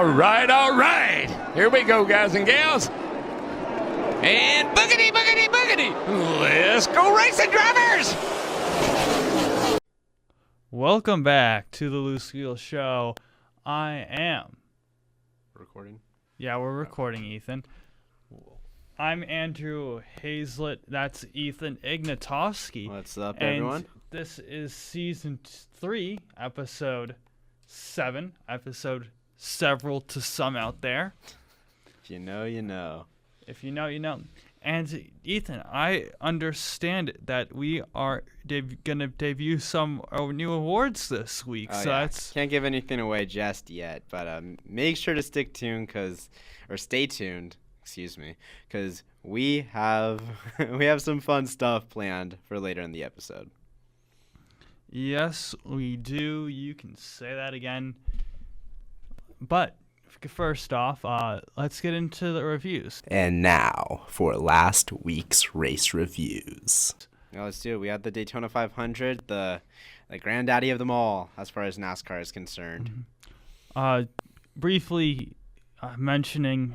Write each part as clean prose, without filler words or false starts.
All right. Here we go, guys and gals. And boogity, boogity, boogity. Let's go racing, drivers. Welcome back to the Loose Wheel Show. I am. Recording? Yeah, we're recording, Ethan. I'm Andrew Hazlett. That's Ethan Ignatowski. What's up, and everyone? This is season 3, episode 7. Episode several to some out there. If you know, you know. If you know, you know. And Ethan, I understand that we are going to debut some new awards this week. Oh, so yeah. that's Can't give anything away just yet, but make sure to stay tuned, because we have some fun stuff planned for later in the episode. Yes, we do. You can say that again. But first off, let's get into the reviews. And now for last week's race reviews. Now let's do it. We had the Daytona 500, the granddaddy of them all as far as NASCAR is concerned. Briefly mentioning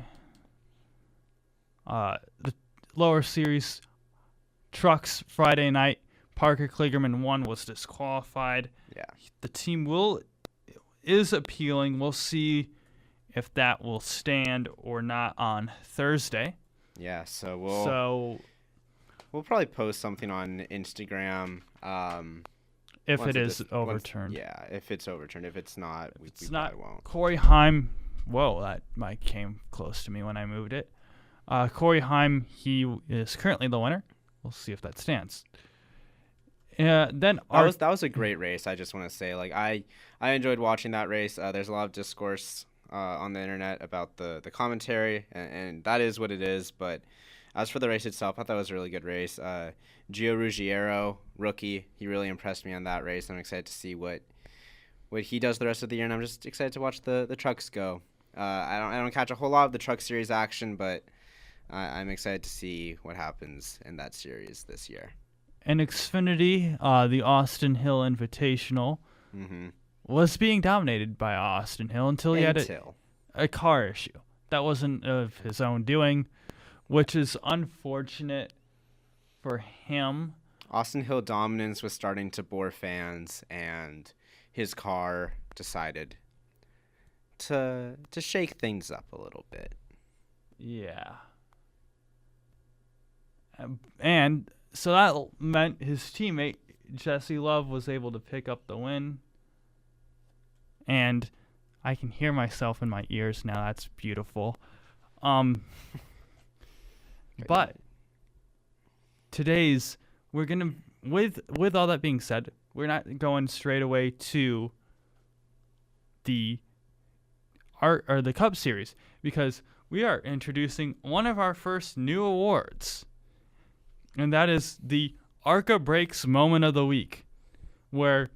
the lower series trucks Friday night. Parker Kligerman 1 was disqualified. Yeah. The team is appealing. We'll see if that will stand or not on Thursday. Yeah, so we'll probably post something on Instagram. If it is overturned. If it's overturned. If it's not, we not, probably won't. Corey Heim. Whoa, that mic came close to me when I moved it. Corey Heim, he is currently the winner. We'll see if that stands. Then that was a great race. I just want to say, I enjoyed watching that race. There's a lot of discourse on the internet about the commentary, and that is what it is. But as for the race itself, I thought it was a really good race. Gio Ruggiero, rookie, he really impressed me on that race. I'm excited to see what he does the rest of the year, and I'm just excited to watch the trucks go. I don't catch a whole lot of the Truck Series action, but I'm excited to see what happens in that series this year. In Xfinity, the Austin Hill Invitational was being dominated by Austin Hill until he had a car issue. That wasn't of his own doing, which is unfortunate for him. Austin Hill dominance was starting to bore fans, and his car decided to shake things up a little bit. Yeah. And so that meant his teammate, Jesse Love, was able to pick up the win. And I can hear myself in my ears now. That's beautiful. But we're going to, with all that being said, we're not going straight away to the Cup Series, because we are introducing one of our first new awards. And that is the ARCA Brakes Moment of the Week, where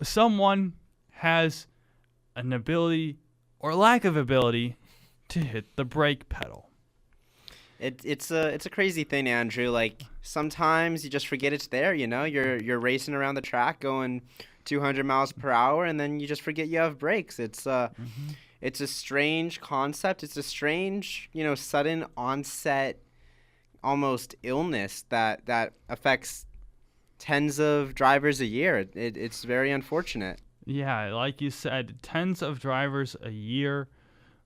someone has an ability or lack of ability to hit the brake pedal. It's a crazy thing, Andrew. Sometimes you just forget it's there. You're racing around the track going 200 miles per hour, and then you just forget you have brakes. It's a strange concept. It's a strange, sudden onset, almost illness that affects tens of drivers a year. It's very unfortunate. Yeah, like you said, tens of drivers a year.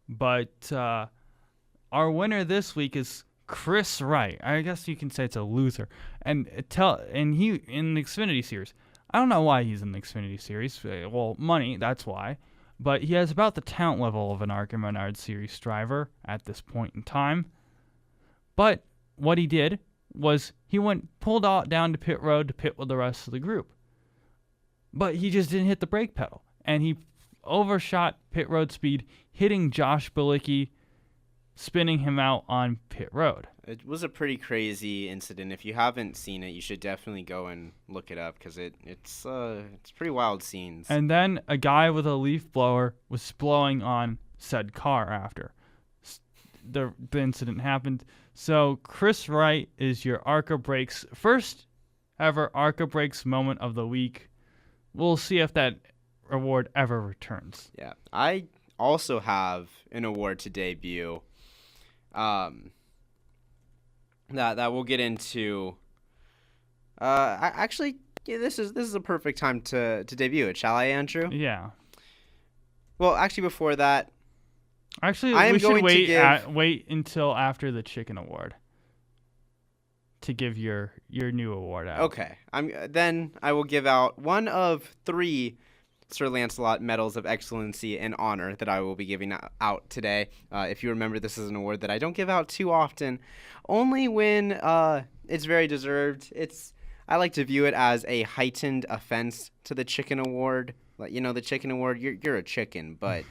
But our winner this week is Chris Wright. I guess you can say it's a loser. And he in the Xfinity Series. I don't know why he's in the Xfinity Series. Well, money, that's why. But he has about the talent level of an ARCA Menard Series driver at this point in time. But what he did was he pulled out down to pit road to pit with the rest of the group. But he just didn't hit the brake pedal. And he overshot pit road speed, hitting Josh Bilicki, spinning him out on pit road. It was a pretty crazy incident. If you haven't seen it, you should definitely go and look it up, because it's pretty wild scenes. And then a guy with a leaf blower was blowing on said car after the incident happened. So Chris Wright is your ARCA Brakes first ever ARCA Brakes Moment of the Week. We'll see if that award ever returns. Yeah, I also have an award to debut. That we'll get into. This is a perfect time to debut it, shall I, Andrew? Yeah. Well, actually, before that, Actually, I am we should going to wait until after the chicken award to give your new award out. Okay. Then I will give out one of 3 Sir Lancelot Medals of Excellency and Honor that I will be giving out today. If you remember, this is an award that I don't give out too often, only when it's very deserved. I like to view it as a heightened offense to the chicken award. Like, the chicken award, you're a chicken, but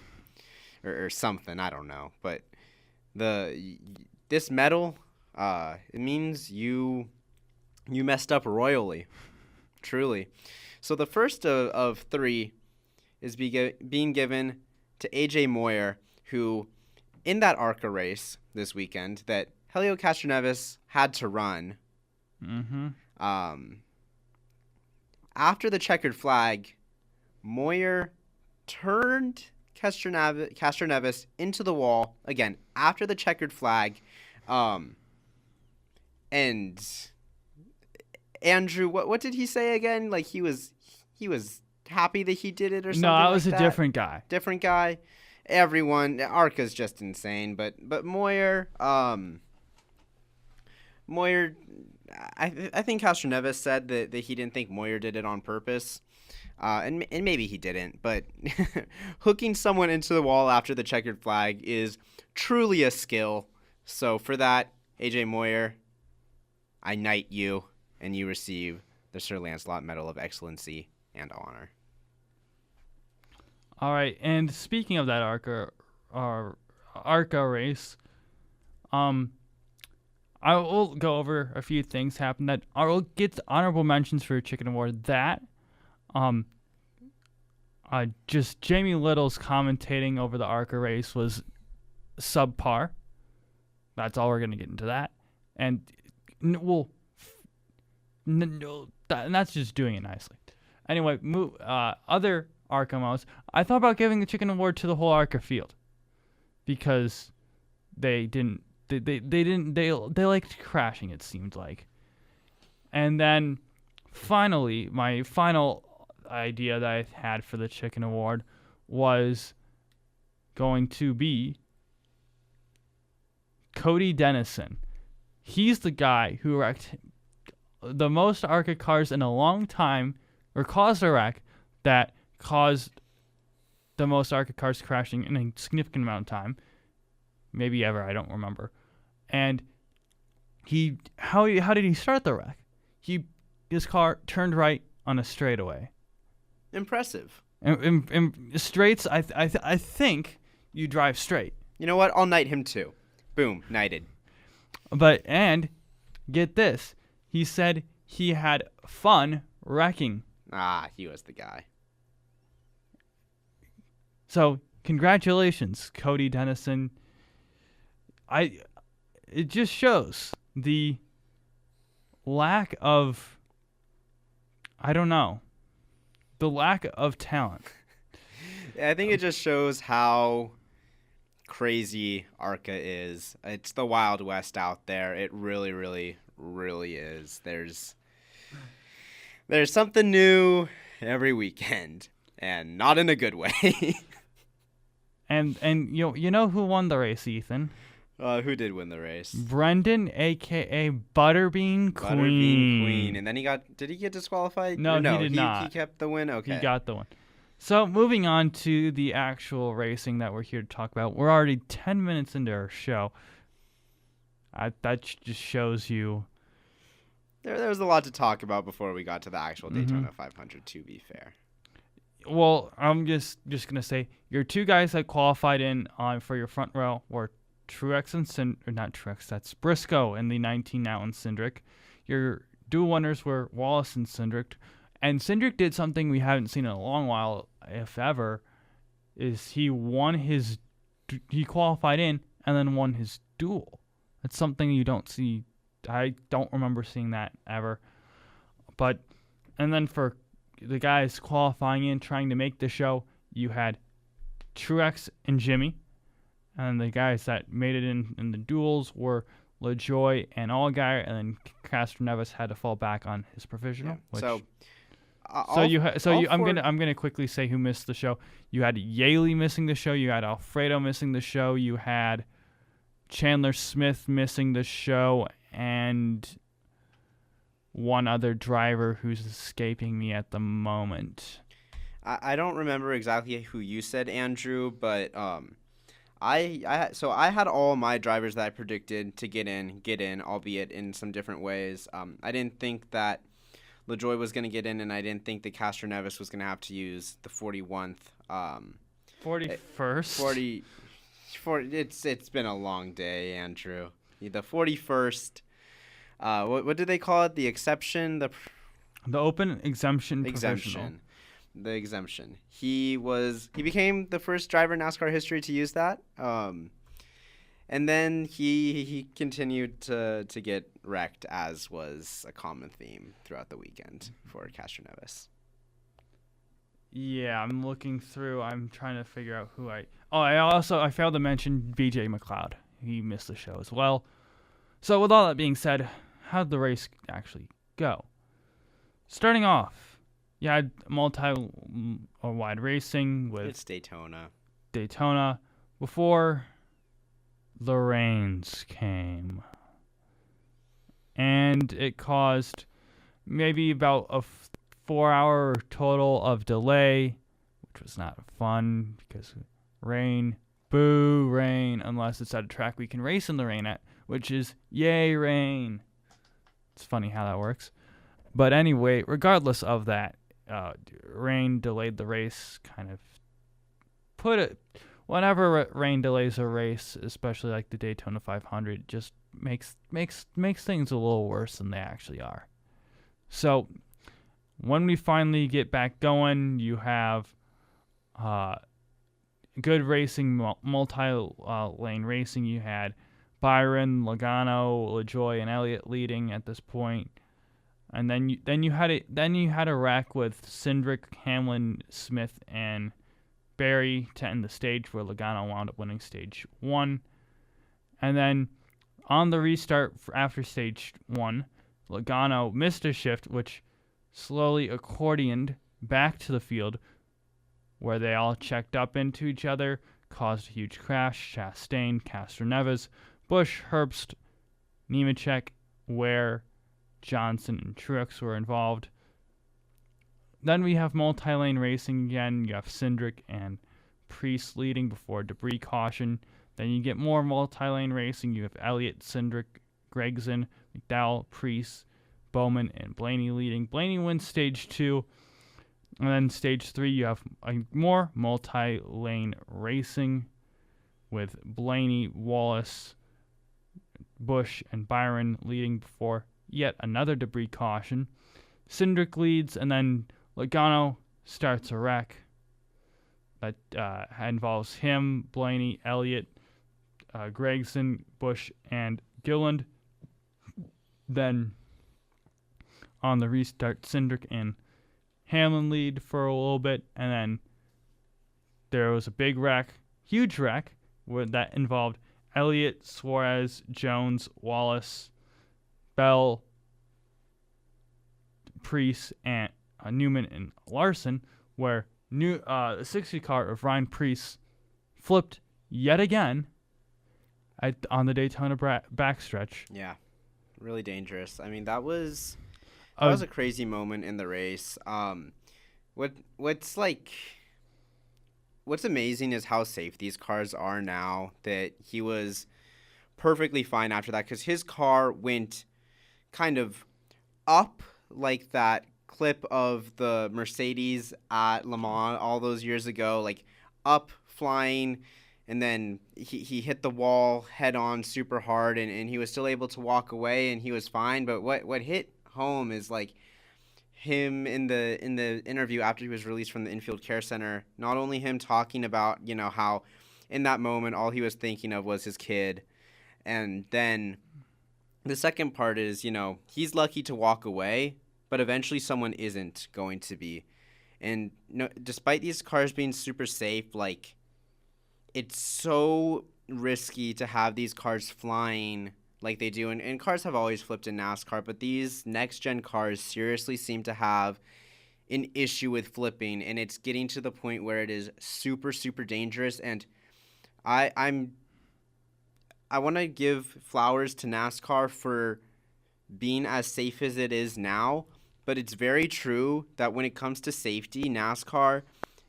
or something, I don't know. But this medal, it means you messed up royally, truly. So the first of 3 is being given to AJ Moyer, who, in that ARCA race this weekend that Helio Castroneves had to run, after the checkered flag, Moyer turned Castroneves into the wall, again, after the checkered flag, and Andrew, what did he say again? Like he was happy that he did it or something? No, that was like a that? different guy. Different guy. Everyone, Arca's just insane, but Moyer, I think Castroneves said that he didn't think Moyer did it on purpose. And maybe he didn't, but hooking someone into the wall after the checkered flag is truly a skill. So for that, AJ Moyer, I knight you, and you receive the Sir Lancelot Medal of Excellency and Honor. All right, and speaking of that ARCA race, I will go over a few things happened that I will get the honorable mentions for Chicken Award. That, just Jamie Little's commentating over the ARCA race was subpar. That's all we're gonna get into that, and that's just doing it nicely. Anyway, other ARCA modes. I thought about giving the Chicken Award to the whole ARCA field because they liked crashing, it seemed like. And then finally, my final idea that I had for the Chicken Award was going to be Cody Dennison. He's the guy who wrecked the most ARCA cars in a long time, or caused a wreck that caused the most ARCA cars crashing in a significant amount of time. Maybe ever, I don't remember. And how did he start the wreck? His car turned right on a straightaway. Impressive. In straights, I think you drive straight. You know what? I'll knight him too. Boom, knighted. And get this, he said he had fun wrecking. He was the guy. So congratulations, Cody Dennison. It just shows the lack of, the lack of talent. I think it just shows how crazy ARCA is. It's the Wild West out there. It really, really, really is. There's something new every weekend, and not in a good way. and you know who won the race, Ethan? Who did win the race? Brendan, a.k.a. Butterbean Queen. Butterbean Queen. And then did he get disqualified? No, he did not. He kept the win? Okay. He got the win. So moving on to the actual racing that we're here to talk about. We're already 10 minutes into our show. That just shows you. There was a lot to talk about before we got to the actual Daytona 500, to be fair. Well, I'm just going to say your 2 guys that qualified in for your front row were Truex and not Truex, that's Briscoe in the 19 now in Cindric. Your dual winners were Wallace and Cindric. And Cindric did something we haven't seen in a long while, if ever, is he qualified in and then won his duel. That's something you don't see. I don't remember seeing that ever. And then for the guys qualifying in, trying to make the show, you had Truex and Jimmy. And the guys that made it in the duels were LaJoy and Allgaier, and then Castroneves had to fall back on his provisional. Yeah. I'm gonna quickly say who missed the show. You had Yaley missing the show. You had Alfredo missing the show. You had Chandler Smith missing the show, and one other driver who's escaping me at the moment. I don't remember exactly who you said, Andrew, but I had all my drivers that I predicted to get in, albeit in some different ways. I didn't think that LaJoy was going to get in, and I didn't think that Castroneves was going to have to use the 41st. 41st? It's been a long day, Andrew. The 41st. What do they call it? The exception? The open exemption provisional. Exemption. The exemption. He became the first driver in NASCAR history to use that. And then he continued to get wrecked, as was a common theme throughout the weekend for Castroneves. Yeah, I'm looking through. I'm trying to figure out who I failed to mention BJ McLeod. He missed the show as well. So with all that being said, how did the race actually go? Starting off, you had multi-wide racing with It's Daytona before the rains came. And it caused maybe about a 4-hour total of delay, which was not fun because rain, boo rain, unless it's at a track we can race in the rain at, which is yay rain. It's funny how that works. But anyway, regardless of that, rain delayed the race, kind of whenever rain delays a race, especially like the Daytona 500, just makes things a little worse than they actually are. So when we finally get back going, you have good racing, multi-lane racing. You had Byron, Logano, LaJoy, and Elliott leading at this point, and then you had a wreck with Cindric, Hamlin, Smith, and Barry to end the stage, where Logano wound up winning stage 1. And then on the restart after stage 1, Logano missed a shift, which slowly accordioned back to the field, where they all checked up into each other, caused a huge crash. Chastain, Castroneves, Busch, Herbst, Nemechek, Ware, Johnson, and Truex were involved. Then we have multi-lane racing again. You have Cindric and Priest leading before debris caution. Then you get more multi-lane racing. You have Elliott, Cindric, Gregson, McDowell, Priest, Bowman, and Blaney leading. Blaney wins stage 2. And then stage 3, you have more multi-lane racing with Blaney, Wallace, Busch, and Byron leading before yet another debris caution. Cindric leads, and then Logano starts a wreck that involves him, Blaney, Elliott, Gregson, Busch, and Gilliland. Then on the restart, Cindric and Hamlin lead for a little bit, and then there was a big wreck, huge wreck, that involved Elliott, Suarez, Jones, Wallace, Bell, Priest, and Newman and Larson, where the 60 car of Ryan Priest flipped yet again on the Daytona backstretch. Yeah, really dangerous. I mean, that was a crazy moment in the race. What's amazing is how safe these cars are now, that he was perfectly fine after that, because his car went kind of up like that clip of the Mercedes at Le Mans all those years ago, like up, flying, and then he hit the wall head on super hard, and he was still able to walk away, and he was fine. But what hit home is like him in the interview after he was released from the infield care center, not only him talking about, how in that moment all he was thinking of was his kid, and then the second part is, he's lucky to walk away, but eventually someone isn't going to be. And despite these cars being super safe, like, it's so risky to have these cars flying like they do. And cars have always flipped in NASCAR, but these next-gen cars seriously seem to have an issue with flipping, and it's getting to the point where it is super, super dangerous. And I want to give flowers to NASCAR for being as safe as it is now, but it's very true that when it comes to safety, NASCAR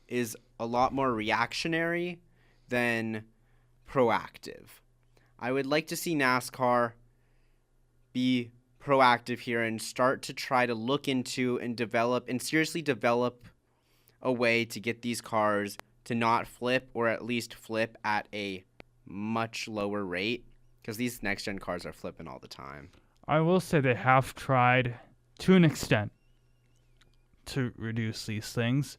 is a lot more reactionary than proactive. I would like to see NASCAR be proactive here and start to try to look into and seriously develop a way to get these cars to not flip, or at least flip at a much lower rate, because these next gen cars are flipping all the time. I will say they have tried to an extent to reduce these things,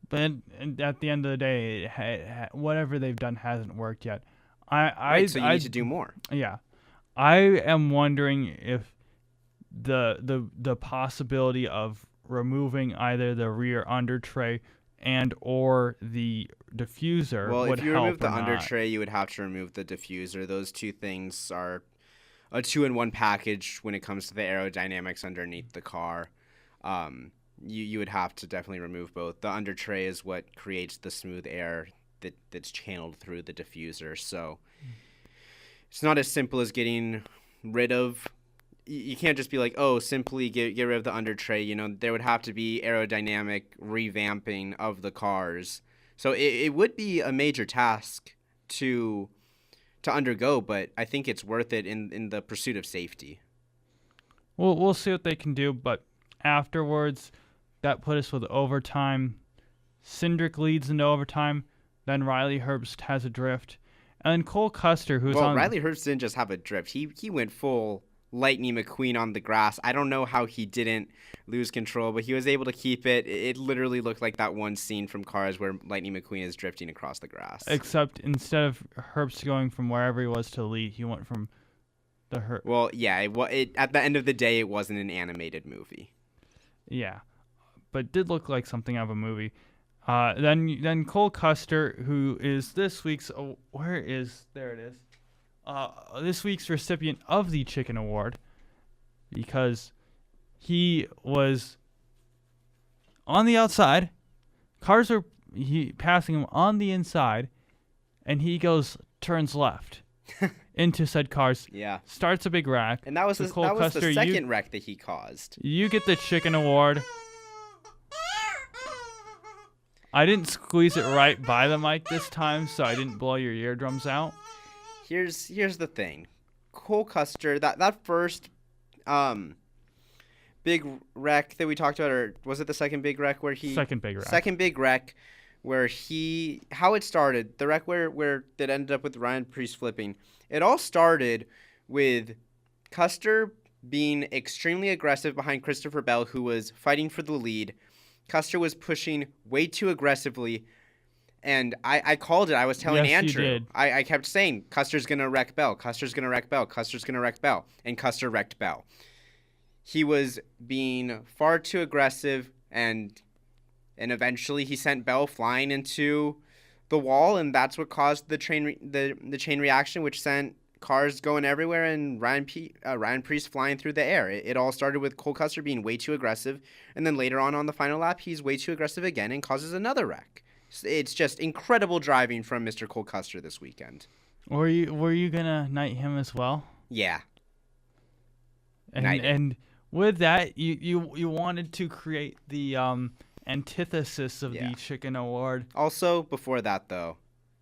but at the end of the day, whatever they've done hasn't worked yet. So you need to do more. Yeah, I am wondering if the possibility of removing either the rear under tray and or the diffuser Well, would if you help remove the or under not. tray, you would have to remove the diffuser. Those two things are a 2-in-1 package when it comes to the aerodynamics underneath the car. You would have to definitely remove both. The under tray is what creates the smooth air that's channeled through the diffuser. So it's not as simple as getting rid of. You can't just be like, oh, simply get rid of the under tray. There would have to be aerodynamic revamping of the cars. So it would be a major task to undergo, but I think it's worth it in the pursuit of safety. We'll see what they can do, but afterwards, that put us with overtime. Cindric leads into overtime. Then Riley Herbst has a drift. And Cole Custer, who's on... Riley Herbst didn't just have a drift. He went full Lightning McQueen on the grass. I don't know how he didn't lose control, but he was able to keep it. It literally looked like that one scene from Cars where Lightning McQueen is drifting across the grass. Except instead of Herbst going from wherever he was to the lead, he went from the... Well, yeah, at the end of the day, it wasn't an animated movie. Yeah, but it did look like something out of a movie. Then Cole Custer, who is this week's... there it is. This week's recipient of the Chicken Award, because he was on the outside. Cars are passing him on the inside, and he turns left into said cars. Yeah. Starts a big wreck. And that was So the second wreck that he caused. You get the Chicken Award. I didn't squeeze it right by the mic this time, so I didn't blow your eardrums out. Here's the thing. Cole Custer, that first big wreck that we talked about, or was it the second big wreck where he... Second big wreck. Second big wreck where how it started, the wreck where that ended up with Ryan Preece flipping. It all started with Custer being extremely aggressive behind Christopher Bell, who was fighting for the lead. Custer was pushing way too aggressively, and I called it. I was telling Andrew. You did. I kept saying, Custer's going to wreck Bell. Custer's going to wreck Bell. Custer's going to wreck Bell. And Custer wrecked Bell. He was being far too aggressive, and eventually he sent Bell flying into the wall, and that's what caused the chain reaction, which sent cars going everywhere and Ryan Preece flying through the air. It all started with Cole Custer being way too aggressive, and then later on the final lap, he's way too aggressive again and causes another wreck. It's just incredible driving from Mr. Cole Custer this weekend. Were you gonna knight him as well? Yeah. And with that, you wanted to create the antithesis of the Chicken Award. Also, before that though,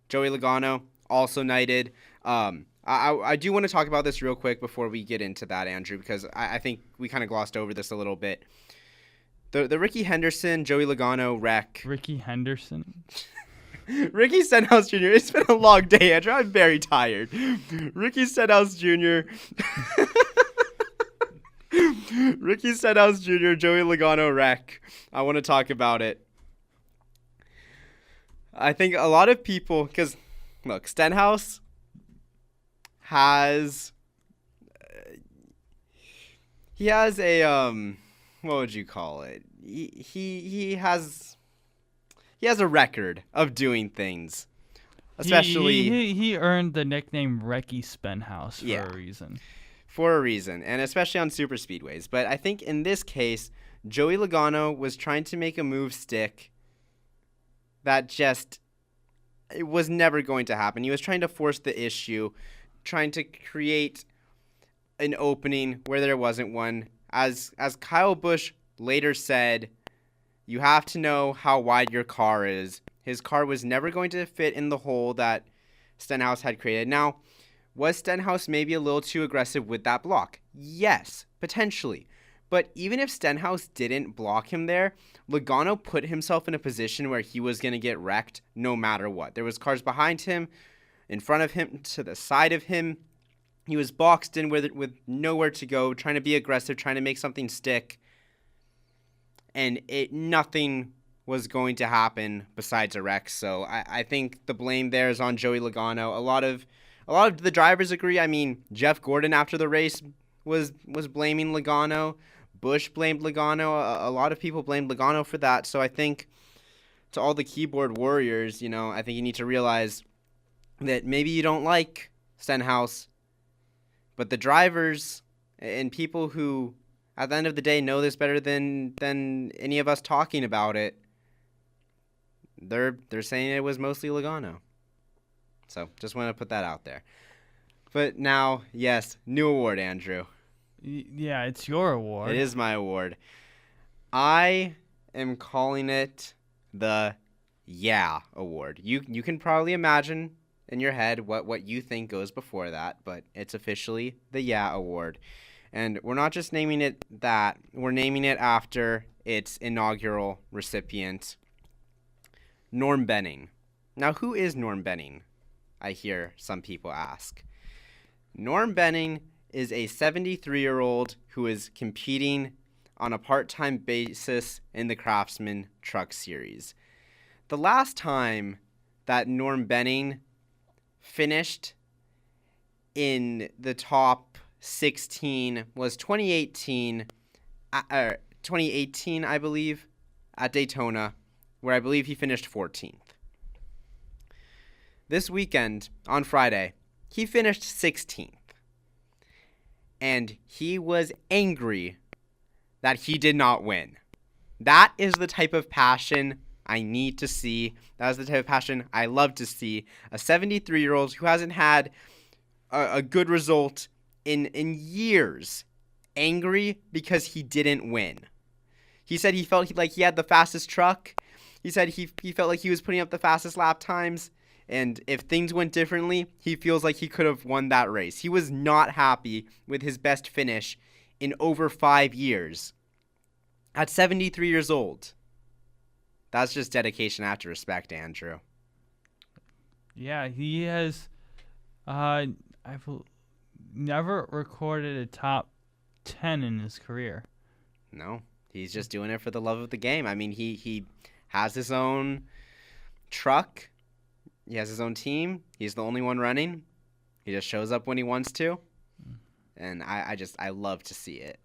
Joey Logano also knighted. I do want to talk about this real quick before we get into that, Andrew, because I think we kind of glossed over this a little bit. The Ricky Henderson, Joey Logano wreck. Ricky Henderson? Ricky Stenhouse Jr. It's been a long day, Andrew. I'm very tired. Ricky Stenhouse Jr. Ricky Stenhouse Jr., Joey Logano wreck. I want to talk about it. I think a lot of people, because, look, Stenhouse has... he has a, what would you call it? He has a record of doing things, especially he earned the nickname Recky Spenhouse for Yeah. a reason. for a reason, and especially on super speedways. But I think in this case, Joey Logano was trying to make a move stick that just it was never going to happen. He was trying to force the issue, trying to create an opening where there wasn't one. As Kyle Busch later said, you have to know how wide your car is. His car was never going to fit in the hole that Stenhouse had created. Now, was Stenhouse maybe a little too aggressive with that block? Yes, potentially. But even if Stenhouse didn't block him there, Logano put himself in a position where he was going to get wrecked no matter what. There was cars behind him, in front of him, to the side of him. He was boxed in with nowhere to go, trying to be aggressive, trying to make something stick. And nothing was going to happen besides a wreck. So I think the blame there is on Joey Logano. A lot of the drivers agree. I mean, Jeff Gordon after the race was blaming Logano. Busch blamed Logano. A lot of people blamed Logano for that. So I think to all the keyboard warriors, I think you need to realize that maybe you don't like Stenhouse, but the drivers and people who at the end of the day know this better than any of us talking about it, they're saying it was mostly Logano. So just want to put that out there. But now, yes, new award, Andrew. Yeah, it's your award. It is my award. I am calling it the Yeah Award. You can probably imagine in your head what you think goes before that, but it's officially the Yeah Award. And we're not just naming it that, we're naming it after its inaugural recipient, Norm Benning. Now, who is Norm Benning? I hear some people ask. Norm Benning is a 73-year-old who is competing on a part-time basis in the Craftsman Truck Series. The last time that Norm Benning finished in the top 16 was 2018, I believe, at Daytona, where I believe he finished 14th. This weekend, on Friday, he finished 16th. And he was angry that he did not win. That is the type of passion I need to see. That is the type of passion I love to see. A 73-year-old who hasn't had a good result in years, angry because he didn't win. He said he felt like he had the fastest truck. He said he felt like he was putting up the fastest lap times. And if things went differently, he feels like he could have won that race. He was not happy with his best finish in over 5 years. At 73 years old. That's just dedication I have to respect, Andrew. Yeah, he has never recorded a top 10 in his career. No, he's just doing it for the love of the game. I mean, he has his own truck. He has his own team. He's the only one running. He just shows up when he wants to. And I love to see it.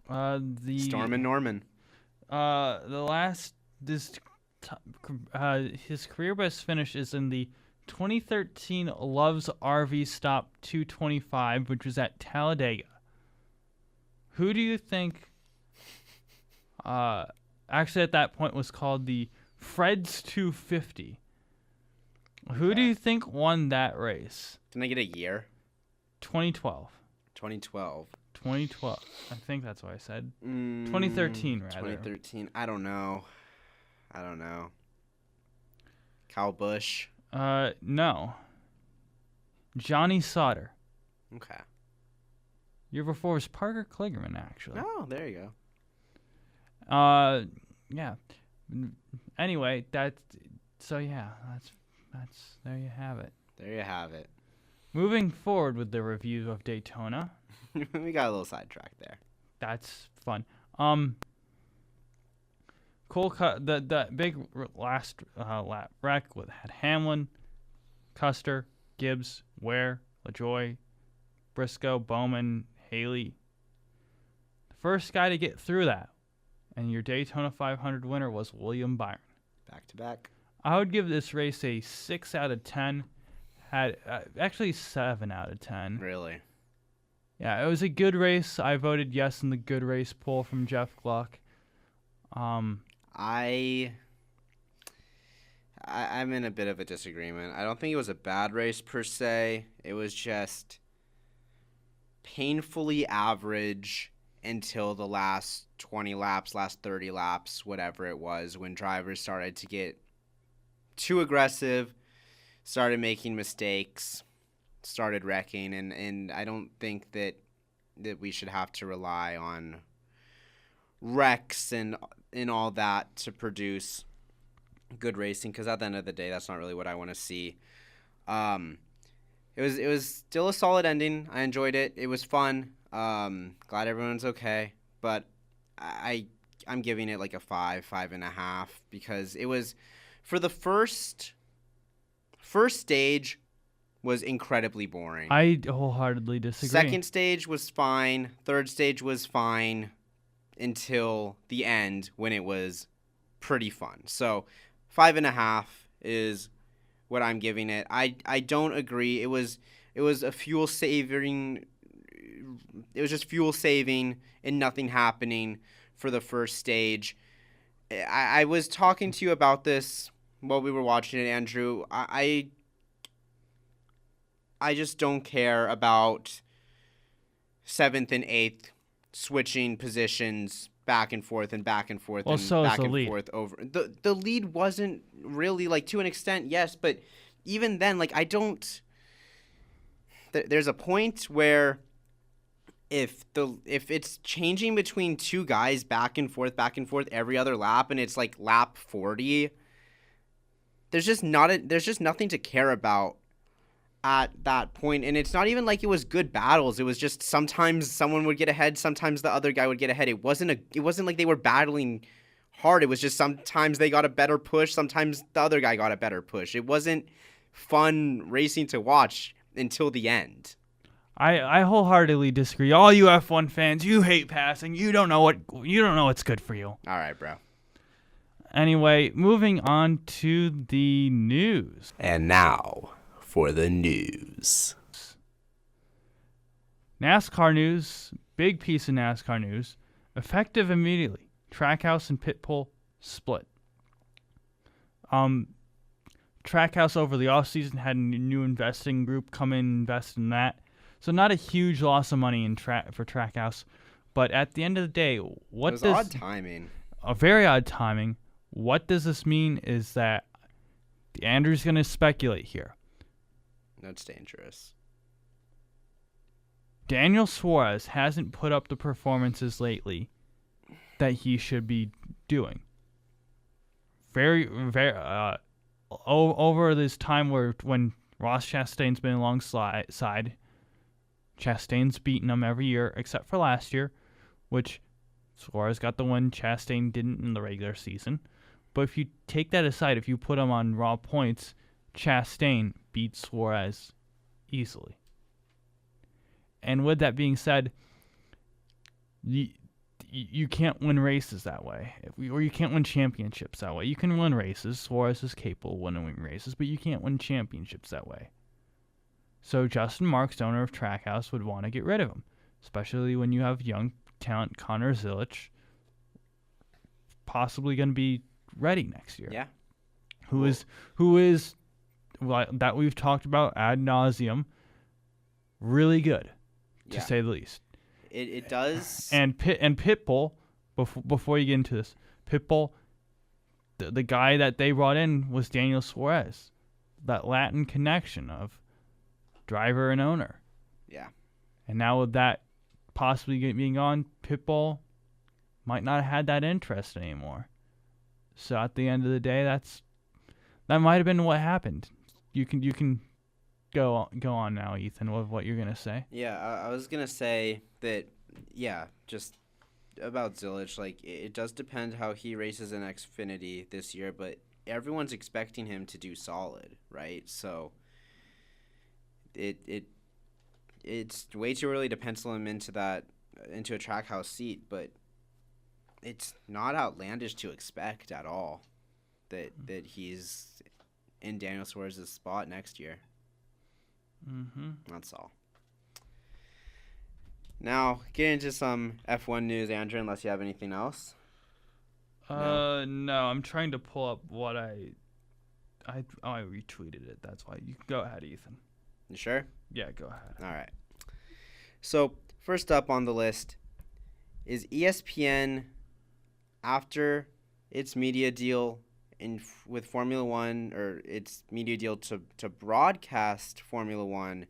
Storm and Norman. His career best finish is in the 2013 Love's RV Stop 225, which was at Talladega. Who do you think, actually at that point was called the Fred's 250. Who do you think won that race? Can I get a year? 2012. 2012. 2012. I think that's what I said. 2013, rather. 2013. I don't know. Kyle Busch. No. Johnny Sauter. Okay. Year before was Parker Kligerman, actually. Oh, there you go. Yeah. Anyway, that's there you have it. There you have it. Moving forward with the review of Daytona. We got a little sidetracked there. That's fun. The big last lap wreck had Hamlin, Custer, Gibbs, Ware, LaJoy, Briscoe, Bowman, Haley. The first guy to get through that, and your Daytona 500 winner was William Byron. Back to back. I would give this race a 6 out of 10. Had actually 7 out of 10. Really? Yeah, it was a good race. I voted yes in the good race poll from Jeff Gluck. I'm in a bit of a disagreement. I don't think it was a bad race per se. It was just painfully average until the last 20 laps, last 30 laps, whatever it was, when drivers started to get too aggressive, started making mistakes, started wrecking, and I don't think that we should have to rely on wrecks and all that to produce good racing, because at the end of the day, that's not really what I want to see. It was still a solid ending. I enjoyed it. It was fun. Glad everyone's okay, but I'm giving it like a 5.5, because it was, for the first stage was incredibly boring. I wholeheartedly disagree. Second stage was fine. Third stage was fine until the end, when it was pretty fun. So 5.5 is what I'm giving it. I don't agree. It was a fuel saving. It was just fuel saving and nothing happening for the first stage. I was talking to you about this while we were watching it, Andrew. I just don't care about 7th and 8th switching positions back and forth and back and forth Well, and so back is the and lead. forth over. The lead wasn't really, like, to an extent, yes, but even then, like, I don't. There's a point where if it's changing between two guys back and forth every other lap, and it's like lap 40, there's just nothing to care about at that point. And it's not even like it was good battles. It was just sometimes someone would get ahead, sometimes the other guy would get ahead. It wasn't like they were battling hard. It was just sometimes they got a better push, sometimes the other guy got a better push. It wasn't fun racing to watch until the end. I wholeheartedly disagree. All you F1 fans, you hate passing. You don't know what's good for you. All right, bro. Anyway, moving on to the news. And now for the news. NASCAR news, big piece of NASCAR news. Effective immediately. Trackhouse and Pitbull split. Trackhouse over the offseason had a new investing group come in and invest in that. So not a huge loss of money for Trackhouse. But at the end of the day, It was odd timing. A very odd timing. What does this mean is that Andrew's going to speculate here. That's dangerous. Daniel Suarez hasn't put up the performances lately that he should be doing. Very, very, over this time when Ross Chastain's been alongside, Chastain's beaten him every year except for last year, which Suarez got the win. Chastain didn't in the regular season. But if you take that aside, if you put him on raw points, Chastain beat Suarez easily. And with that being said, you can't win races that way, or you can't win championships that way. You can win races. Suarez is capable of winning races, but you can't win championships that way. So Justin Marks, owner of Trackhouse, would want to get rid of him, especially when you have young talent Connor Zilic possibly going to be ready next year. Yeah. Who is that we've talked about ad nauseum, really good, to say the least. It does. And Pitbull, before you get into this, Pitbull, the guy that they brought in was Daniel Suarez, that Latin connection of driver and owner. Yeah. And now with that possibly being gone, Pitbull might not have had that interest anymore. So at the end of the day, that might have been what happened. You can go on now, Ethan, with what you're gonna say. Yeah, I was gonna say that. Yeah, just about Zilic. Like, it does depend how he races in Xfinity this year, but everyone's expecting him to do solid, right? So it's way too early to pencil him into a Trackhouse seat, but it's not outlandish to expect at all. that he's in Daniel Suarez's spot next year. That's all. Now, get into some F1 news, Andrew, unless you have anything else. No, I'm trying to pull up what I retweeted it. That's why. You go ahead, Ethan. You sure? Yeah, go ahead. All right. So, first up on the list is ESPN, after its media deal with Formula One, or its media deal to broadcast Formula One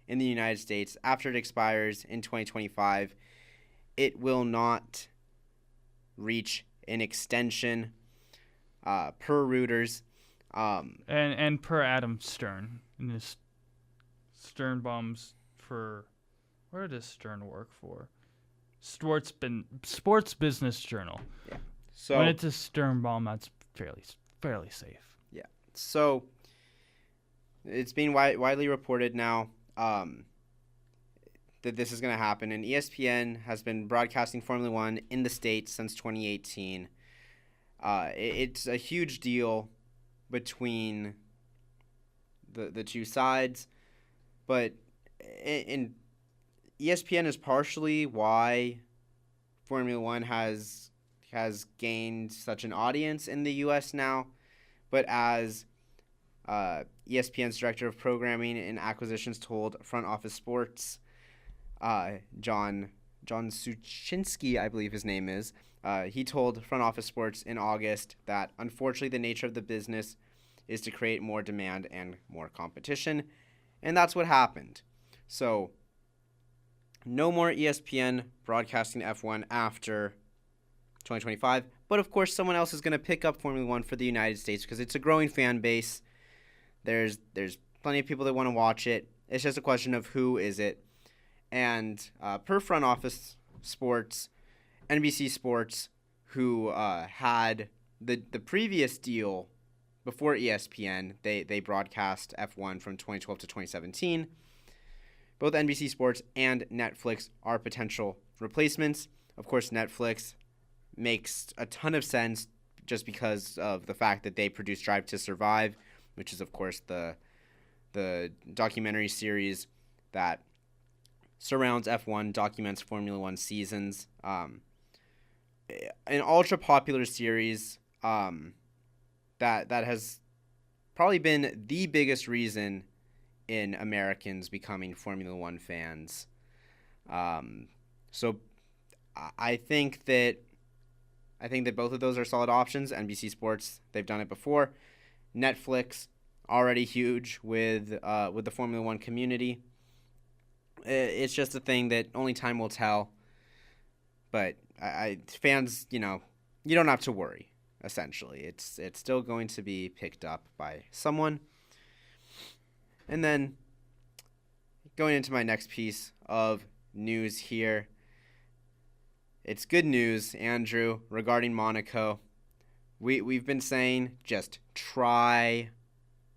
in the United States, after it expires in 2025, it will not reach an extension per Reuters. And per Adam Stern. And this Sternbaum's for... Where does Stern work for? Sports Business Journal. Yeah. So when it's a Sternbaum, that's fairly safe. Yeah. So it's being widely reported now that this is going to happen, and ESPN has been broadcasting Formula One in the States since 2018. It's a huge deal between the two sides, but in ESPN is partially why Formula One has gained such an audience in the U.S. now, but as ESPN's director of programming and acquisitions told Front Office Sports, John Suchinski, I believe his name is, he told Front Office Sports in August that unfortunately the nature of the business is to create more demand and more competition, and that's what happened. So no more ESPN broadcasting F1 after 2025, but of course someone else is going to pick up Formula One for the United States because it's a growing fan base. There's plenty of people that want to watch it. It's just a question of who is it. And per Front Office Sports, NBC Sports, who had the previous deal before ESPN, they broadcast F1 from 2012 to 2017. Both NBC Sports and Netflix are potential replacements. Of course, Netflix makes a ton of sense just because of the fact that they produce Drive to Survive, which is, of course, the documentary series that surrounds F1, documents Formula One seasons. An ultra-popular series that has probably been the biggest reason in Americans becoming Formula One fans. So I think that both of those are solid options. NBC Sports, they've done it before. Netflix, already huge with the Formula One community. It's just a thing that only time will tell. But fans, you don't have to worry. Essentially, it's still going to be picked up by someone. And then going into my next piece of news here. It's good news, Andrew, regarding Monaco. We've been saying just try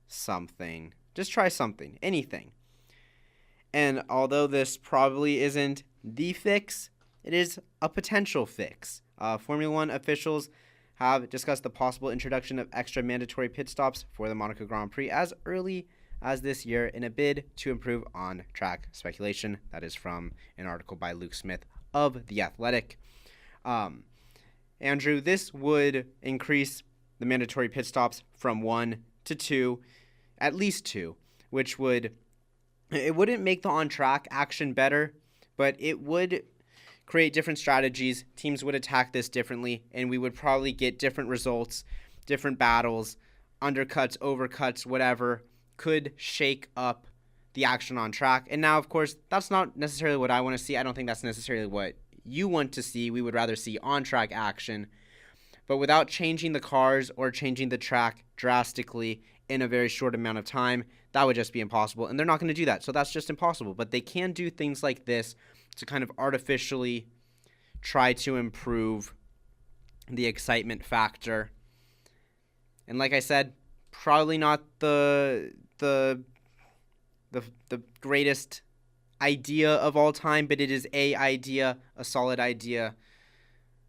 something. Just try something. Anything. And although this probably isn't the fix, it is a potential fix. Formula One officials have discussed the possible introduction of extra mandatory pit stops for the Monaco Grand Prix as early as this year in a bid to improve on-track speculation. That is from an article by Luke Smith of The Athletic. Andrew, this would increase the mandatory pit stops from 1 to 2, at least 2, which it wouldn't make the on-track action better, but it would create different strategies. Teams would attack this differently, and we would probably get different results, different battles, undercuts, overcuts, whatever, could shake up the action on track. And now, of course, that's not necessarily what I want to see. I don't think that's necessarily what you want to see. We would rather see on-track action. But without changing the cars or changing the track drastically in a very short amount of time, that would just be impossible. And they're not going to do that. So that's just impossible. But they can do things like this to kind of artificially try to improve the excitement factor. And like I said, probably not the greatest idea of all time, but it is a solid idea.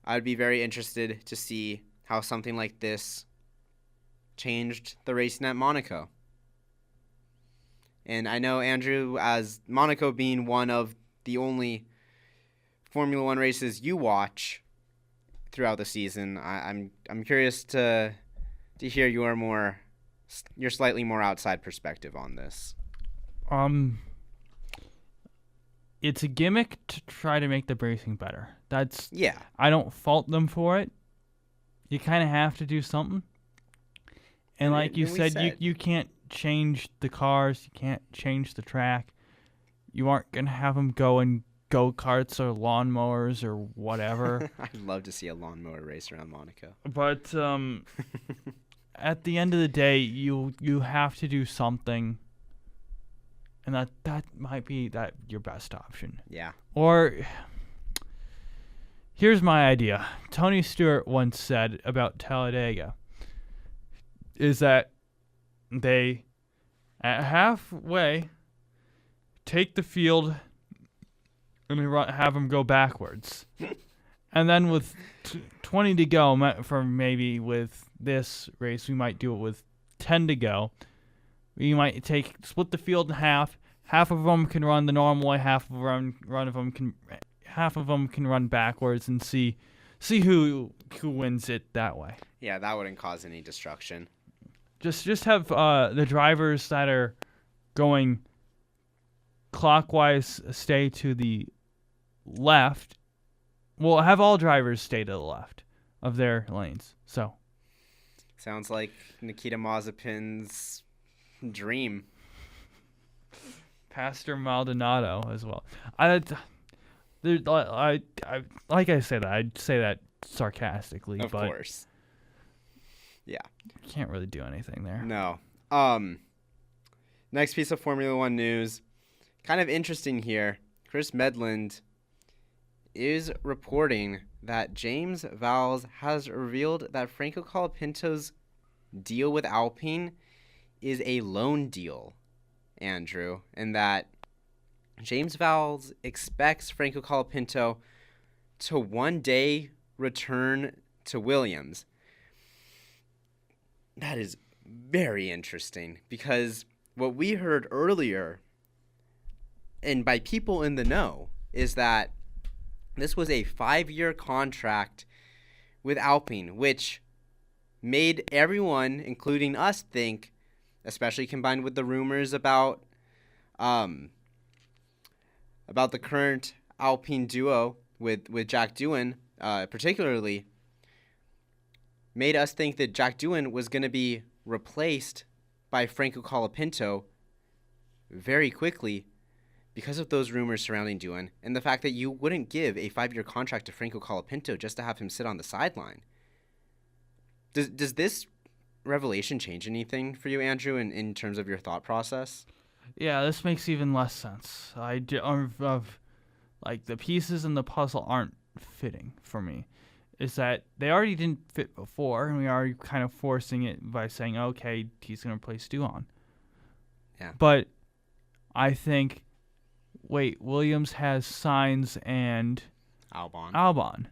I would be very interested to see how something like this changed the racing at Monaco. And I know, Andrew, as Monaco being one of the only Formula One races you watch throughout the season, I'm curious to hear your slightly more outside perspective on this. It's a gimmick to try to make the racing better. Yeah. I don't fault them for it. You kind of have to do something. And like you said, you can't change the cars. You can't change the track. You aren't going to have them go in go-karts or lawnmowers or whatever. I'd love to see a lawnmower race around Monaco. But at the end of the day, you have to do something. And that might be your best option. Yeah. Or here's my idea. Tony Stewart once said about Talladega is that they, at halfway, take the field and have them go backwards. And then with 20 to go, for maybe with this race, we might do it with 10 to go. We might split the field in half. Half of them can run the normal way. Half of them can run backwards and see who wins it that way. Yeah, that wouldn't cause any destruction. Just have the drivers that are going clockwise stay to the left. Well, have all drivers stay to the left of their lanes. So sounds like Nikita Mazepin's dream. Pastor Maldonado as well. Like I said, I'd say that sarcastically, Of but course. Yeah. Can't really do anything there. No. Next piece of Formula One news. Kind of interesting here. Chris Medland is reporting that James Vowles has revealed that Franco Colapinto's deal with Alpine is a loan deal, Andrew, and that James Vowles expects Franco Colapinto to one day return to Williams. That is very interesting because what we heard earlier, and by people in the know, is that this was a 5-year contract with Alpine, which made everyone, including us, think, especially combined with the rumors about the current Alpine duo with Jack Doohan, particularly, made us think that Jack Doohan was going to be replaced by Franco Colapinto very quickly because of those rumors surrounding Doohan and the fact that you wouldn't give a 5-year contract to Franco Colapinto just to have him sit on the sideline. Does this revelation change anything for you, Andrew, in terms of your thought process? Yeah, this makes even less sense. Like the pieces in the puzzle aren't fitting for me. Is that they already didn't fit before, and we are kind of forcing it by saying, okay, he's going to replace Doohan. Yeah. But I think, Williams has Sainz and Albon.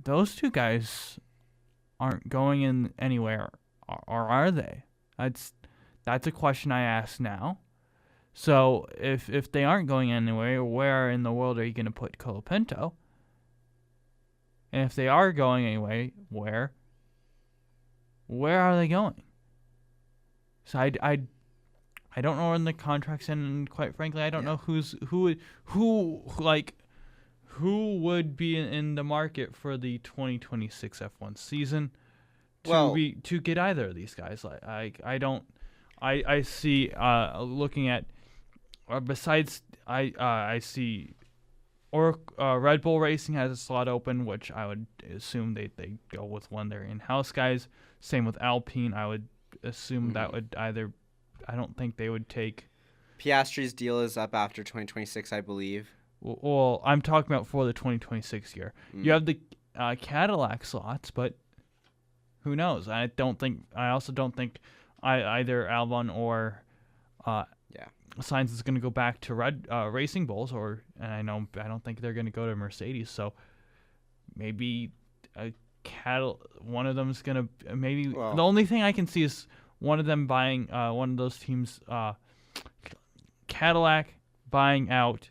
Those two guys aren't going in anywhere, or are they? That's a question I ask now. So if they aren't going anywhere, where in the world are you going to put Colapinto? And if they are going anyway, where are they going? So I don't know when the contract's in, and quite frankly, I don't know who would be in the market for the 2026 F1 season to get either of these guys. I see looking at besides I see. Or Red Bull Racing has a slot open, which I would assume they go with one of their in-house guys. Same with Alpine. I would assume that would either... I don't think they would take... Piastri's deal is up after 2026, I believe. Well, I'm talking about for the 2026 year. You have the Cadillac slots, but who knows? I also don't think either Albon or... Sainz is going to go back to Racing Bulls, I don't think they're going to go to Mercedes. So maybe one of them's gonna maybe. Well- The only thing I can see is one of them buying one of those teams, Cadillac buying out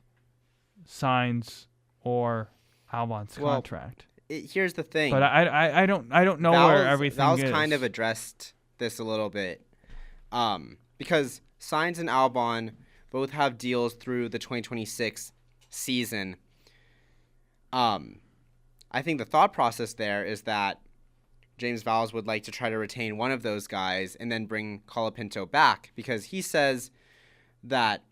Sainz or Albon's Well, contract. Here's the thing. But I don't know where everything Val's is. kind of addressed this a little bit, because Sainz and Albon both have deals through the 2026 season. I think the thought process there is that James Vowles would like to try to retain one of those guys and then bring Colapinto back, because he says that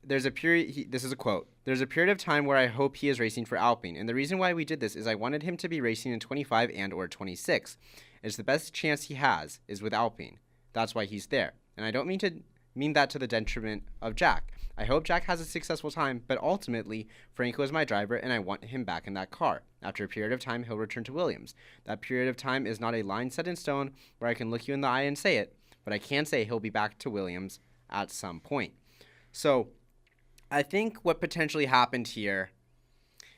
there's a period, this is a quote, "There's a period of time where I hope he is racing for Alpine, and the reason why we did this is I wanted him to be racing in 25 and or 26. It's the best chance he has is with Alpine. That's why he's there. And I don't mean that to the detriment of Jack. I hope Jack has a successful time, but ultimately, Franco is my driver, and I want him back in that car. After a period of time, he'll return to Williams. That period of time is not a line set in stone where I can look you in the eye and say it, but I can say he'll be back to Williams at some point." So I think what potentially happened here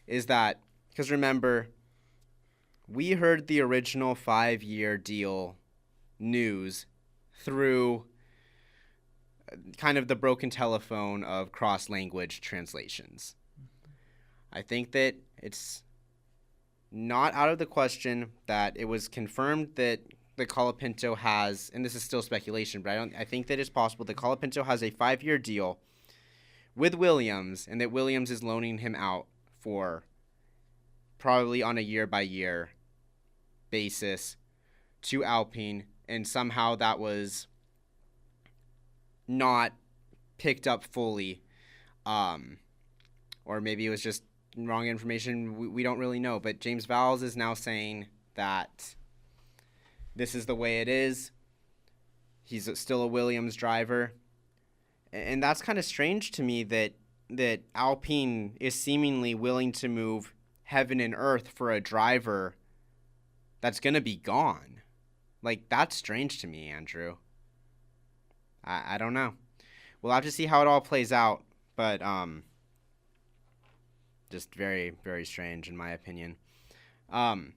is that, because remember, we heard the original 5-year deal news through kind of the broken telephone of cross-language translations. I think that it's not out of the question that it was confirmed that the Colapinto has, and this is still speculation, but I think that it's possible that Colapinto has a 5-year deal with Williams, and that Williams is loaning him out for probably on a year-by-year basis to Alpine, and somehow that was not picked up fully, or maybe it was just wrong information. We don't really know, but James Vowles is now saying that this is the way it is. He's still a Williams driver. And that's kind of strange to me that Alpine is seemingly willing to move heaven and earth for a driver that's going to be gone. Like, that's strange to me, Andrew. I don't know. We'll have to see how it all plays out, but just very, very strange in my opinion. One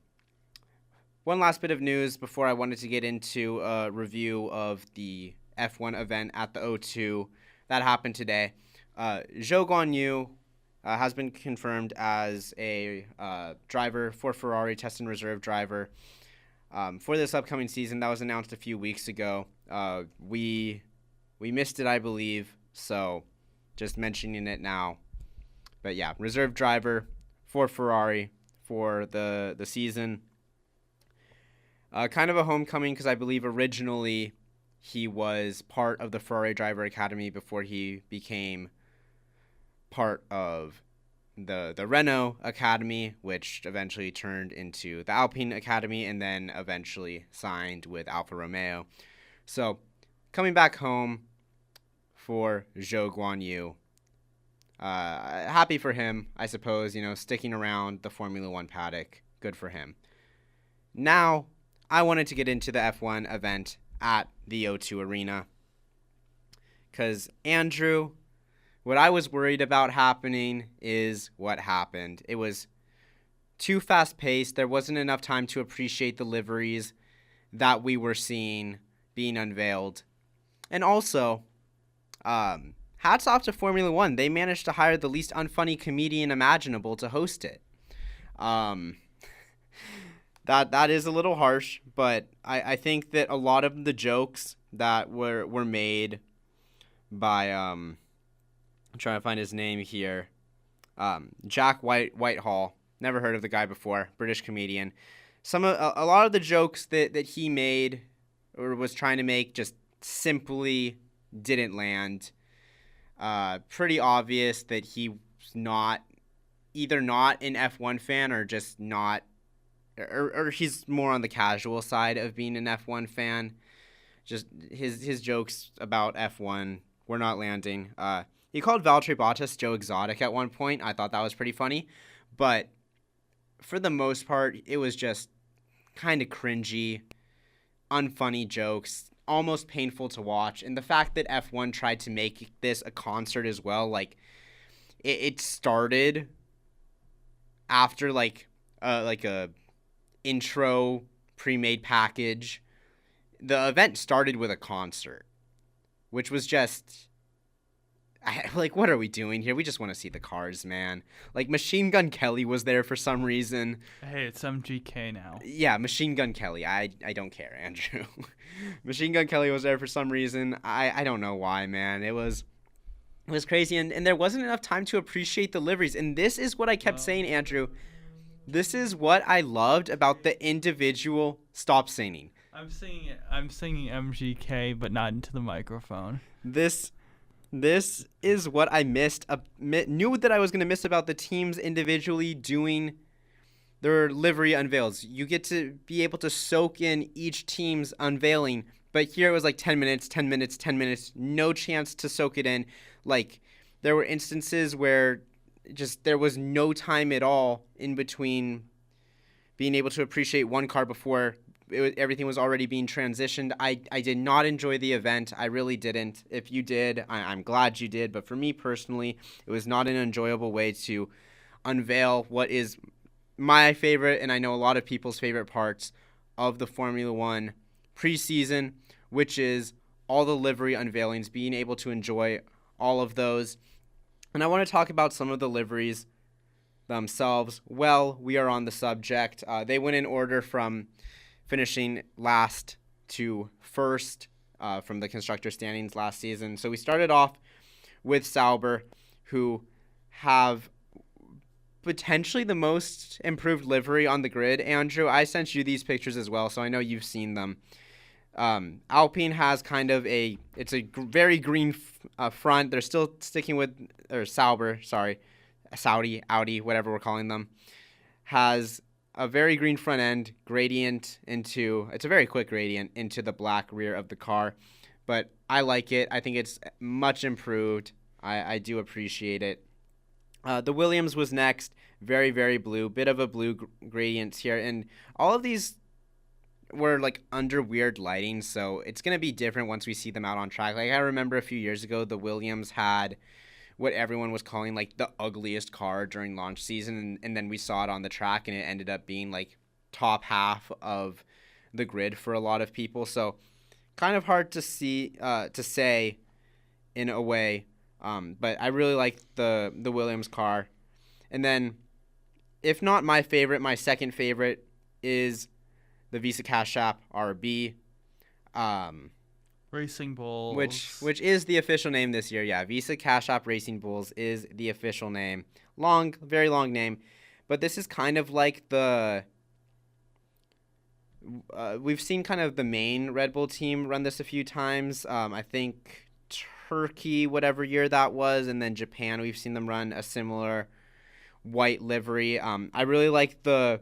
last bit of news before I wanted to get into a review of the F1 event at the O2 that happened today. Zhou Guanyu has been confirmed as a driver for Ferrari, test and reserve driver for this upcoming season. That was announced a few weeks ago. We missed it, I believe, so just mentioning it now. But yeah, reserve driver for Ferrari for the season. Kind of a homecoming, because I believe originally he was part of the Ferrari Driver Academy before he became part of the Renault Academy, which eventually turned into the Alpine Academy and then eventually signed with Alfa Romeo. So coming back home for Zhou Guanyu. Happy for him, I suppose, sticking around the Formula One paddock. Good for him. Now, I wanted to get into the F1 event at the O2 Arena. Because, Andrew, what I was worried about happening is what happened. It was too fast-paced. There wasn't enough time to appreciate the liveries that we were seeing being unveiled. And also, hats off to Formula One. They managed to hire the least unfunny comedian imaginable to host it. That is a little harsh, but I think that a lot of the jokes that were made by I'm trying to find his name here, Jack Whitehall. Never heard of the guy before. British comedian. A lot of the jokes that he made or was trying to make just simply didn't land. Pretty obvious that he's either not an F1 fan or just not, or he's more on the casual side of being an F1 fan. Just his jokes about F1 were not landing. He called Valtteri Bottas Joe Exotic at one point. I thought that was pretty funny, but for the most part, it was just kind of cringy, unfunny jokes, almost painful to watch. And the fact that F1 tried to make this a concert as well, like it started after like a intro pre-made package. The event started with a concert, which was just like, what are we doing here? We just want to see the cars, man. Like, Machine Gun Kelly was there for some reason. Hey, it's MGK now. Yeah, Machine Gun Kelly. I don't care, Andrew. Machine Gun Kelly was there for some reason. I don't know why, man. It was crazy, and there wasn't enough time to appreciate the liveries. And this is what I kept saying, Andrew. This is what I loved about the individual. Stop singing. I'm singing MGK, but not into the microphone. This is what I knew that I was going to miss about the teams individually doing their livery unveils. You get to be able to soak in each team's unveiling, but here it was like 10 minutes, 10 minutes, 10 minutes, no chance to soak it in. Like, there were instances where just there was no time at all in between being able to appreciate one car before everything was already being transitioned. I did not enjoy the event. I really didn't. If you did, I'm glad you did. But for me personally, it was not an enjoyable way to unveil what is my favorite, and I know a lot of people's favorite parts of the Formula One preseason, which is all the livery unveilings, being able to enjoy all of those. And I want to talk about some of the liveries themselves. Well, we are on the subject. They went in order from finishing last to first from the constructor standings last season. So we started off with Sauber, who have potentially the most improved livery on the grid. Andrew, I sent you these pictures as well, so I know you've seen them. Alpine has kind of it's a very green front. They're still sticking with, or Sauber, sorry, Audi, whatever we're calling them, has a very green front end gradient it's a very quick gradient into the black rear of the car, but I like it. I think it's much improved. I do appreciate it. The Williams was next, very, very blue, bit of a blue gradient here, and all of these were like under weird lighting, so it's going to be different once we see them out on track. Like, I remember a few years ago, the Williams had what everyone was calling like the ugliest car during launch season, and then we saw it on the track, and it ended up being like top half of the grid for a lot of people. So kind of hard to say in a way, but I really like the Williams car. And then, if not my favorite, my second favorite is the Visa Cash App RB. Racing Bulls. Which is the official name this year. Yeah, Visa Cash App Racing Bulls is the official name. Very long name. But this is kind of like we've seen kind of the main Red Bull team run this a few times. I think Turkey, whatever year that was, and then Japan, we've seen them run a similar white livery. I really like the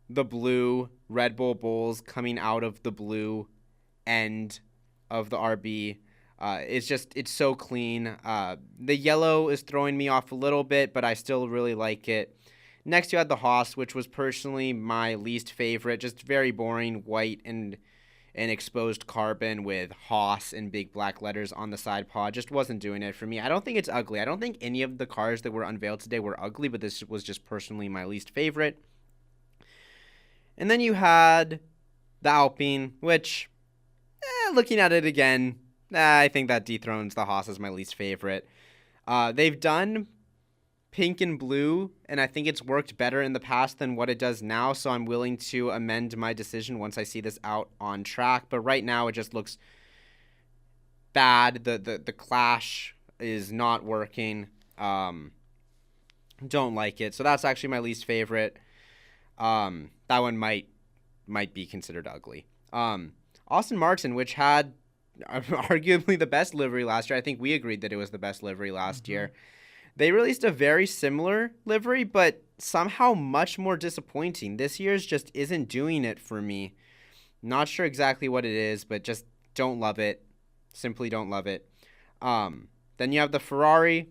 blue Red Bull Bulls coming out of the blue end of the RB. It's so clean. The yellow is throwing me off a little bit, but I still really like it. Next, you had the Haas, which was personally my least favorite. Just very boring, white and exposed carbon with Haas in big black letters on the side pod. Just wasn't doing it for me. I don't think it's ugly. I don't think any of the cars that were unveiled today were ugly, but this was just personally my least favorite. And then you had the Alpine, which, looking at it again, I think that dethrones the Haas as my least favorite. They've done pink and blue, and I think it's worked better in the past than what it does now, so I'm willing to amend my decision once I see this out on track. But right now, it just looks bad. The clash is not working. Don't like it. So that's actually my least favorite. That one might be considered ugly. Aston Martin, which had arguably the best livery last year. I think we agreed that it was the best livery last year. They released a very similar livery, but somehow much more disappointing. This year's just isn't doing it for me. Not sure exactly what it is, but just don't love it. Simply don't love it. Then you have the Ferrari,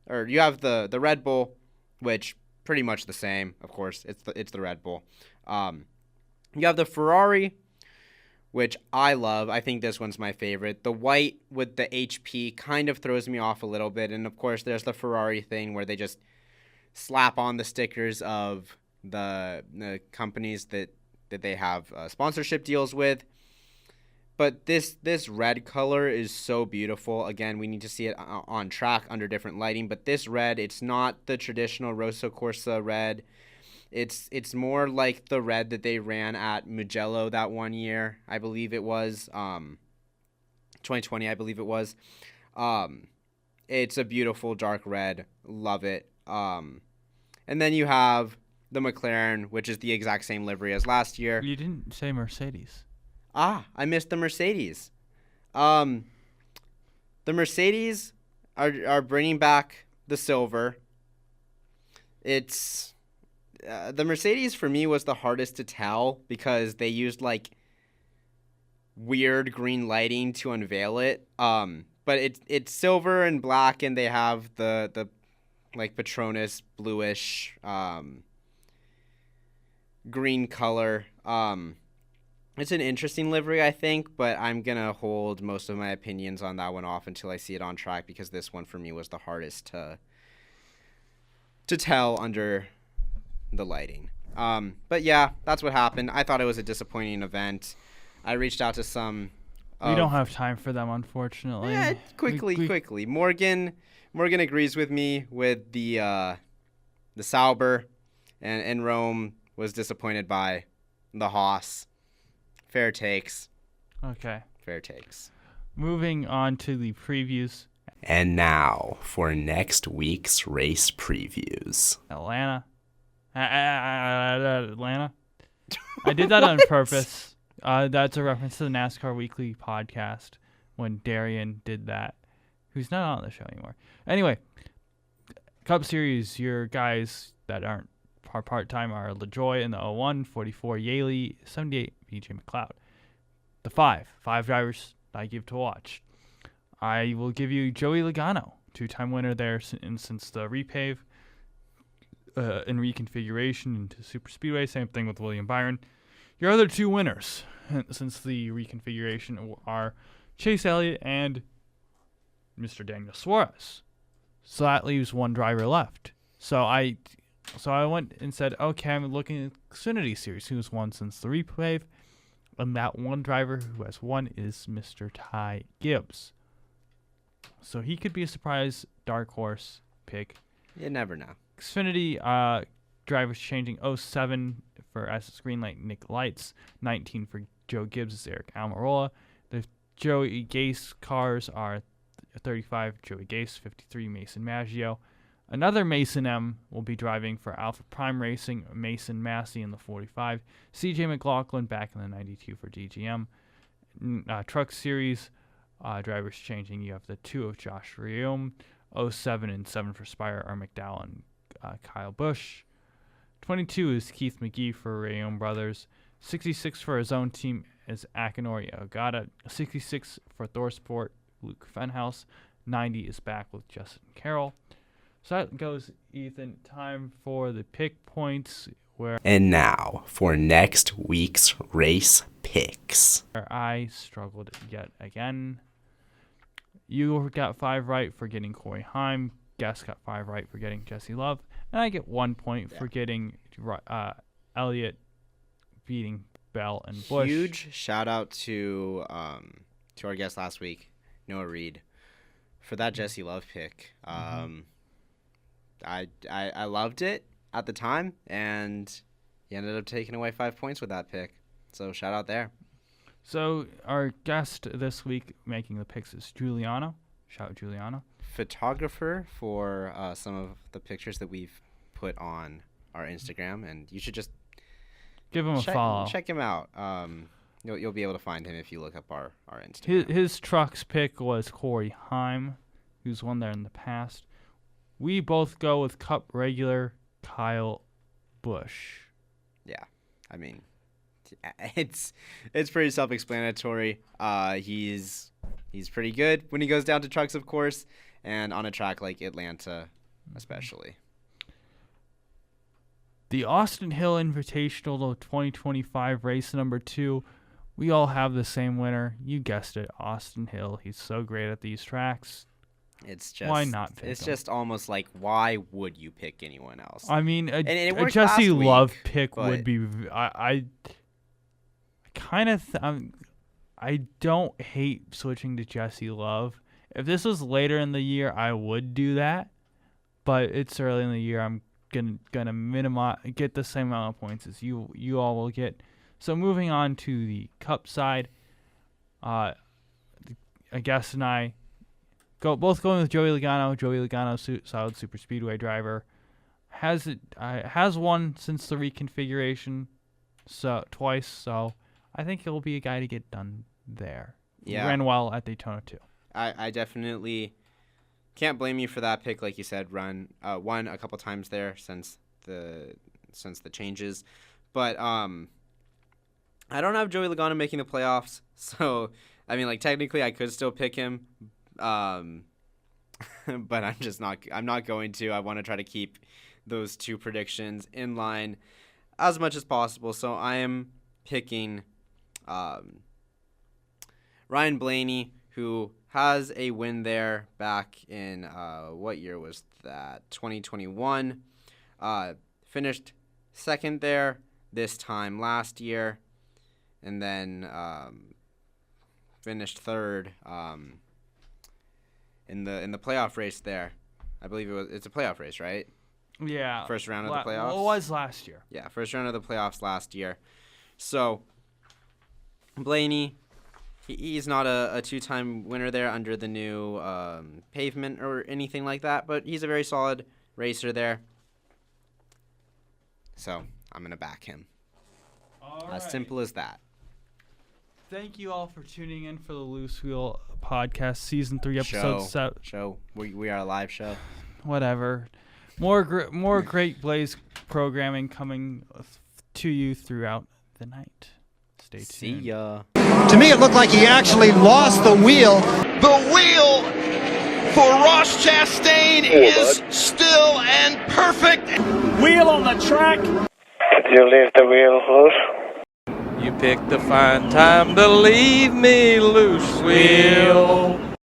or you have the Red Bull, which pretty much the same. Of course, it's the Red Bull. You have the Ferrari, which I love. I think this one's my favorite. The white with the HP kind of throws me off a little bit. And, of course, there's the Ferrari thing where they just slap on the stickers of the companies that they have sponsorship deals with. But this red color is so beautiful. Again, we need to see it on track under different lighting. But this red, it's not the traditional Rosso Corsa red. It's more like the red that they ran at Mugello that one year. I believe it was 2020. I believe it was. It's a beautiful dark red. Love it. And then you have the McLaren, which is the exact same livery as last year. You didn't say Mercedes. I missed the Mercedes. The Mercedes are bringing back the silver. It's the Mercedes for me was the hardest to tell because they used like weird green lighting to unveil it. But it's silver and black, and they have the like Petronas bluish green color. It's an interesting livery, I think, but I'm going to hold most of my opinions on that one off until I see it on track because this one for me was the hardest to tell under the lighting. But yeah, that's what happened. I thought it was a disappointing event. I reached out to some... we don't have time for them, unfortunately. Yeah, quickly. Morgan agrees with me with the Sauber, and Rome was disappointed by the Haas. Fair takes. Okay. Fair takes. Moving on to the previews. And now for next week's race previews. Atlanta. Atlanta. I did that on purpose. That's a reference to the NASCAR Weekly podcast when Darian did that, who's not on the show anymore. Anyway, Cup Series, your guys that aren't part-time are LaJoy in the 01, 44 Yaley, 78 BJ McLeod. The five drivers I give to watch. I will give you Joey Logano, two-time winner there since the repave and reconfiguration into Super Speedway. Same thing with William Byron. Your other two winners since the reconfiguration are Chase Elliott and Mr. Daniel Suarez. So that leaves one driver left. So I went and said, okay, I'm looking at Xfinity Series, who's won since the repave, and that one driver who has won is Mr. Ty Gibbs. So he could be a surprise dark horse pick. You never know. Xfinity drivers changing 07 for SS Greenlight, Nick Lights, 19 for Joe Gibbs is Eric Almirola. The Joey Gase cars are 35 Joey Gase, 53 Mason Maggio. Another Mason M will be driving for Alpha Prime Racing, Mason Massey in the 45. CJ McLaughlin back in the 92 for DGM. Truck Series drivers changing. You have the 2 of Josh Riom, 07 and 7 for Spire are McDowell and Kyle Busch. 22 is Keith McGee for Riom Brothers. 66 for his own team is Akinori Ogata. 66 for ThorSport, Luke Fenhouse. 90 is back with Justin Carroll. So that goes, Ethan. Time for the pick points. And now for next week's race picks. Where I struggled yet again. You got 5 right for getting Corey Heim. Guest got 5 right for getting Jesse Love. And I get 1 point for getting Elliott beating Bell and Busch. Huge shout out to our guest last week, Noah Reed, for that Jesse Love pick. I loved it at the time, and he ended up taking away 5 points with that pick. So shout out there. So our guest this week making the picks is Giuliano. Shout out Giuliano. Photographer for some of the pictures that we've put on our Instagram, and you should just give him a follow. Check him out. You'll be able to find him if you look up our Instagram. His truck's pick was Corey Heim, who's won there in the past. We both go with Cup regular Kyle Busch. Yeah, I mean, it's pretty self-explanatory. He's pretty good when he goes down to trucks, of course, and on a track like Atlanta, especially. The Austin Hill Invitational 2025 race number 2. We all have the same winner. You guessed it, Austin Hill. He's so great at these tracks. It's just Why not pick It's him? just almost like, why would you pick anyone else? I mean, And it a worked Jesse last Love week, pick but- would be. I kind of. I don't hate switching to Jesse Love. If this was later in the year, I would do that. But it's early in the year. I'm gonna minimize, get the same amount of points as you all will get. So moving on to the Cup side, I guess and I both going with Joey Logano. Joey Logano, solid super speedway driver, has won since the reconfiguration, so twice. So I think he'll be a guy to get done there. Yeah. Ran well at Daytona too. I definitely can't blame you for that pick. Like you said, won a couple times there since the changes, but I don't have Joey Logano making the playoffs, so I mean, like, technically I could still pick him, but I'm not going to. I want to try to keep those two predictions in line as much as possible. So I am picking Ryan Blaney, who has a win there back in what year was that? 2021. Finished second there this time last year, and then finished third in the playoff race there. I believe it's a playoff race, right? Yeah. First round of the playoffs. Well, it was last year. Yeah, first round of the playoffs last year. So Blaney, he's not a two-time winner there under the new pavement or anything like that, but he's a very solid racer there. So I'm going to back him. All As right. simple as that. Thank you all for tuning in for the Loose Wheel podcast, season 3, episode Show. We are a live show. whatever. More Great Blaze programming coming to you throughout the night. Stay tuned. See ya. To me, it looked like he actually lost the wheel. The wheel for Ross Chastain is still and perfect. Wheel on the track. Could you leave the wheel loose? You picked the fine time to leave me loose, wheel.